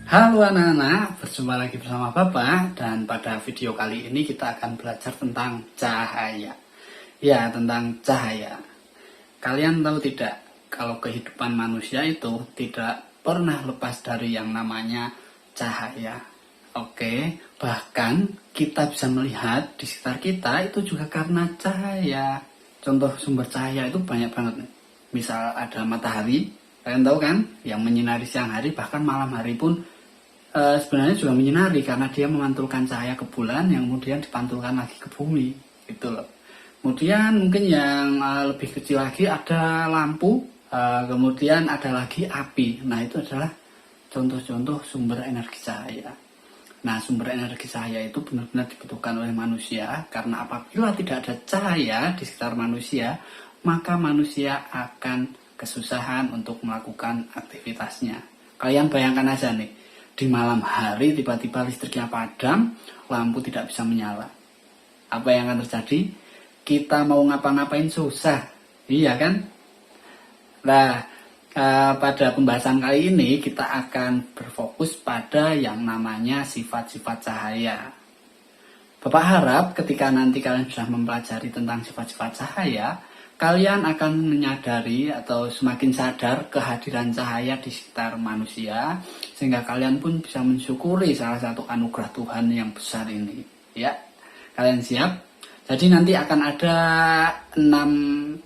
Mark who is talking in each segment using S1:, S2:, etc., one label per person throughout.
S1: Halo anak-anak, berjumpa lagi bersama Bapak dan pada video kali ini kita akan belajar tentang cahaya. Ya, tentang cahaya. Kalian tahu tidak, kalau kehidupan manusia itu tidak pernah lepas dari yang namanya cahaya. Oke, bahkan kita bisa melihat di sekitar kita itu juga karena cahaya. Contoh sumber cahaya itu banyak banget nih. Misal ada matahari, kalian tahu kan, yang menyinari siang hari, bahkan malam hari pun sebenarnya juga menyinari karena dia memantulkan cahaya ke bulan yang kemudian dipantulkan lagi ke bumi gitu loh. Kemudian mungkin yang lebih kecil lagi ada lampu, kemudian ada lagi api. Nah, itu adalah contoh-contoh sumber energi cahaya. Nah, sumber energi cahaya itu benar-benar dibutuhkan oleh manusia karena apabila tidak ada cahaya di sekitar manusia, maka manusia akan kesusahan untuk melakukan aktivitasnya. Kalian bayangkan aja nih, di malam hari tiba-tiba listriknya padam, lampu tidak bisa menyala. Apa yang akan terjadi? Kita mau ngapa-ngapain susah, iya kan? Nah, pada pembahasan kali ini kita akan berfokus pada yang namanya sifat-sifat cahaya. Bapak harap ketika nanti kalian sudah mempelajari tentang sifat-sifat cahaya, kalian akan menyadari atau semakin sadar kehadiran cahaya di sekitar manusia, sehingga kalian pun bisa mensyukuri salah satu anugerah Tuhan yang besar ini. Ya, kalian siap? Jadi nanti akan ada 6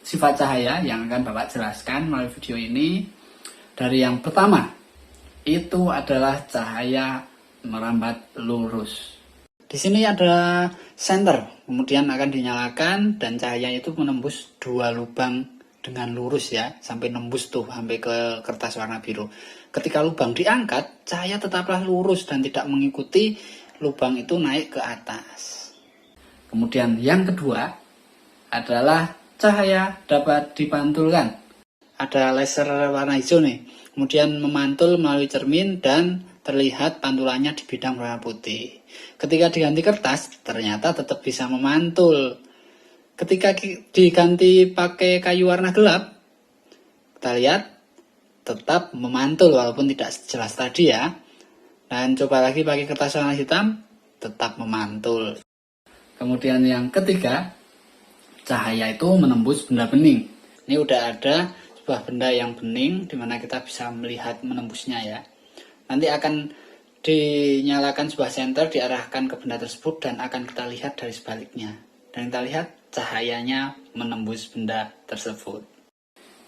S1: sifat cahaya yang akan Bapak jelaskan melalui video ini. Dari yang pertama, itu adalah cahaya merambat lurus. Di sini ada senter, kemudian akan dinyalakan dan cahaya itu menembus 2 lubang dengan lurus ya, sampai nembus tuh sampai ke kertas warna biru. Ketika lubang diangkat, cahaya tetaplah lurus dan tidak mengikuti lubang itu naik ke atas. Kemudian yang kedua adalah cahaya dapat dipantulkan. Ada laser warna hijau nih, kemudian memantul melalui cermin dan terlihat pantulannya di bidang warna putih. Ketika diganti kertas, ternyata tetap bisa memantul. Ketika diganti pakai kayu warna gelap, kita lihat tetap memantul walaupun tidak sejelas tadi ya. Dan coba lagi pakai kertas warna hitam, tetap memantul. Kemudian yang ketiga, cahaya itu menembus benda bening. Ini udah ada sebuah benda yang bening di mana kita bisa melihat menembusnya ya. Nanti akan dinyalakan sebuah senter, diarahkan ke benda tersebut dan akan kita lihat dari sebaliknya. Dan kita lihat cahayanya menembus benda tersebut.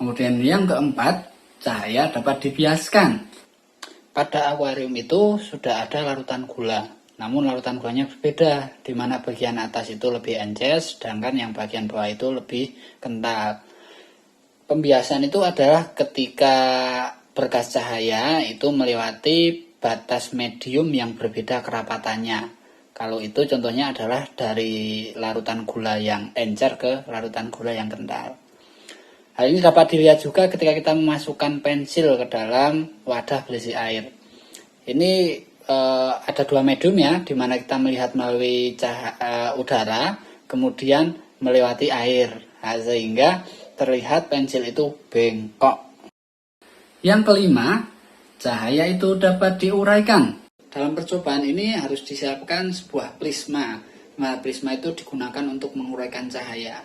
S1: Kemudian yang keempat, cahaya dapat dibiaskan. Pada akuarium itu sudah ada larutan gula. Namun larutan gulanya berbeda, di mana bagian atas itu lebih encer, sedangkan yang bagian bawah itu lebih kental. Pembiasan itu adalah ketika berkas cahaya itu melewati batas medium yang berbeda kerapatannya. Kalau itu contohnya adalah dari larutan gula yang encer ke larutan gula yang kental. Hal ini dapat dilihat juga ketika kita memasukkan pensil ke dalam wadah berisi air. Ini ada 2 medium ya, di mana kita melihat melalui udara, kemudian melewati air, sehingga terlihat pensil itu bengkok. Yang kelima, cahaya itu dapat diuraikan. Dalam percobaan ini harus disiapkan sebuah prisma. Nah, prisma itu digunakan untuk menguraikan cahaya.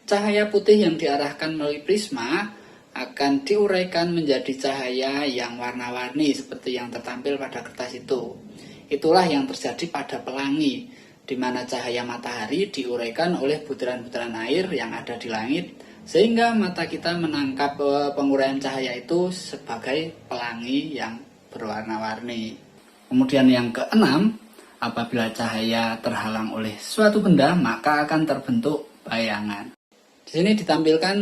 S1: Cahaya putih yang diarahkan melalui prisma akan diuraikan menjadi cahaya yang warna-warni seperti yang tertampil pada kertas itu. Itulah yang terjadi pada pelangi, di mana cahaya matahari diuraikan oleh butiran-butiran air yang ada di langit, sehingga mata kita menangkap penguraian cahaya itu sebagai pelangi yang berwarna-warni. Kemudian yang keenam, apabila cahaya terhalang oleh suatu benda, maka akan terbentuk bayangan. Di sini ditampilkan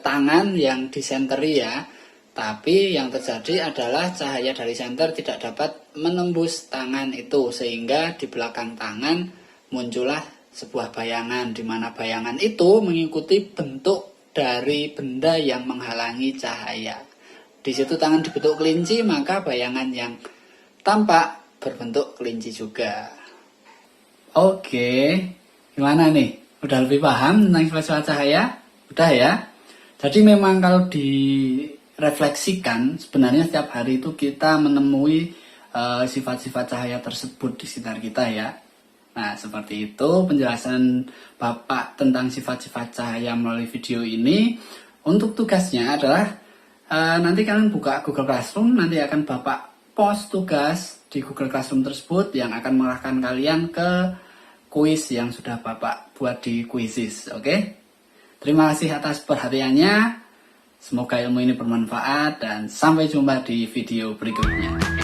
S1: tangan yang disenteri ya, tapi yang terjadi adalah cahaya dari senter tidak dapat menembus tangan itu, sehingga di belakang tangan muncullah sebuah bayangan, di mana bayangan itu mengikuti bentuk dari benda yang menghalangi cahaya. Di situ tangan dibentuk kelinci, maka bayangan yang tampak berbentuk kelinci juga. Oke, gimana nih? Udah lebih paham tentang sifat-sifat cahaya? Udah ya? Jadi memang kalau di refleksikan, sebenarnya setiap hari itu kita menemui sifat-sifat cahaya tersebut di sekitar kita ya. Nah, seperti itu penjelasan Bapak tentang sifat-sifat cahaya melalui video ini. Untuk tugasnya adalah nanti kalian buka Google Classroom, nanti akan Bapak post tugas di Google Classroom tersebut yang akan mengarahkan kalian ke kuis yang sudah Bapak buat di Quizizz, oke? Terima kasih atas perhatiannya. Semoga ilmu ini bermanfaat dan sampai jumpa di video berikutnya.